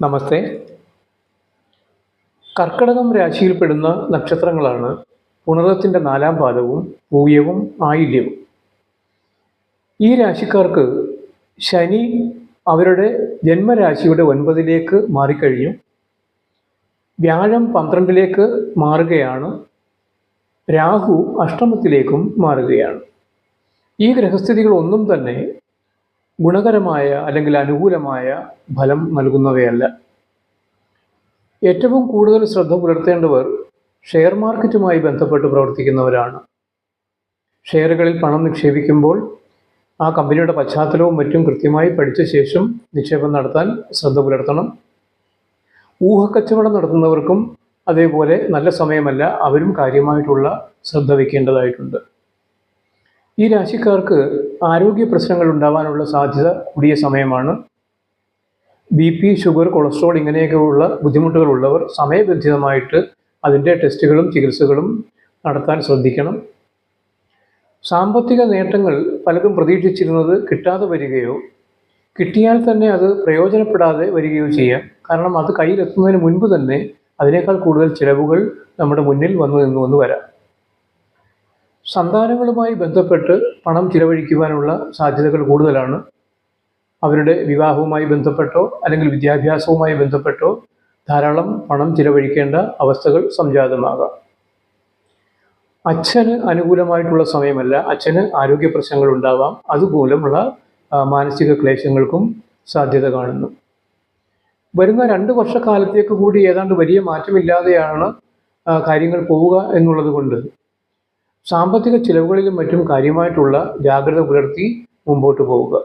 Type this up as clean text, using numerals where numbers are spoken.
നമസ്തേ. കർക്കടകം രാശിയിൽപ്പെടുന്ന നക്ഷത്രങ്ങളാണ് പുണർദത്തിൻ്റെ 4-ാം പാദവും പൂയവും ആയില്യവും. ഈ രാശിക്കാർക്ക് ശനി അവരുടെ ജന്മരാശിയുടെ 9-ലേക്ക് മാറിക്കഴിഞ്ഞു. വ്യാഴം 12-ലേക്ക് മാറുകയാണ്. രാഹു അഷ്ടമത്തിലേക്കും മാറുകയാണ്. ഈ ഗ്രഹസ്ഥിതികളൊന്നും തന്നെ ഗുണകരമായ അല്ലെങ്കിൽ അനുകൂലമായ ഫലം നൽകുന്നവയല്ല. ഏറ്റവും കൂടുതൽ ശ്രദ്ധ പുലർത്തേണ്ടവർ ഷെയർ മാർക്കറ്റുമായി ബന്ധപ്പെട്ട് പ്രവർത്തിക്കുന്നവരാണ്. ഷെയറുകളിൽ പണം നിക്ഷേപിക്കുമ്പോൾ ആ കമ്പനിയുടെ പശ്ചാത്തലവും മറ്റും കൃത്യമായി പഠിച്ച ശേഷം നിക്ഷേപം നടത്താൻ ശ്രദ്ധ പുലർത്തണം. ഊഹക്കച്ചവടം നടത്തുന്നവർക്കും അതേപോലെ നല്ല സമയമല്ല, അവരും കാര്യമായിട്ടുള്ള ശ്രദ്ധ വയ്ക്കേണ്ടതായിട്ടുണ്ട്. ഈ രാശിക്കാർക്ക് ആരോഗ്യ പ്രശ്നങ്ങൾ ഉണ്ടാവാനുള്ള സാധ്യത കൂടിയ സമയമാണ്. BP, ഷുഗർ, കൊളസ്ട്രോൾ ഇങ്ങനെയൊക്കെയുള്ള ബുദ്ധിമുട്ടുകളുള്ളവർ സമയബന്ധിതമായിട്ട് അതിൻ്റെ ടെസ്റ്റുകളും ചികിത്സകളും നടത്താൻ ശ്രദ്ധിക്കണം. സാമ്പത്തിക നേട്ടങ്ങൾ പലതും പ്രതീക്ഷിച്ചിരുന്നത് കിട്ടാതെ വരികയോ കിട്ടിയാൽ തന്നെ അത് പ്രയോജനപ്പെടാതെ വരികയോ ചെയ്യാം. കാരണം അത് കയ്യിലെത്തുന്നതിന് മുൻപ് തന്നെ അതിനേക്കാൾ കൂടുതൽ ചിലവുകൾ നമ്മുടെ മുന്നിൽ വന്നു വരാം. സന്താനങ്ങളുമായി ബന്ധപ്പെട്ട് പണം ചിലവഴിക്കുവാനുള്ള സാധ്യതകൾ കൂടുതലാണ്. അവരുടെ വിവാഹവുമായി ബന്ധപ്പെട്ടോ അല്ലെങ്കിൽ വിദ്യാഭ്യാസവുമായി ബന്ധപ്പെട്ടോ ധാരാളം പണം ചിലവഴിക്കേണ്ട അവസ്ഥകൾ സംജാതമാകാം. അച്ഛന് അനുകൂലമായിട്ടുള്ള സമയമല്ല. അച്ഛന് ആരോഗ്യ പ്രശ്നങ്ങൾ ഉണ്ടാവാം. അതുമൂലമുള്ള മാനസിക ക്ലേശങ്ങൾക്കും സാധ്യത കാണുന്നു. വരുന്ന 2 വർഷക്കാലത്തേക്ക് കൂടി ഏതാണ്ട് വലിയ മാറ്റമില്ലാതെയാണ് കാര്യങ്ങൾ പോവുക എന്നുള്ളത് കൊണ്ട് സാമ്പത്തിക ചിലവുകളിലും മറ്റും കാര്യമായിട്ടുള്ള ജാഗ്രത പുലർത്തി മുമ്പോട്ട് പോവുക.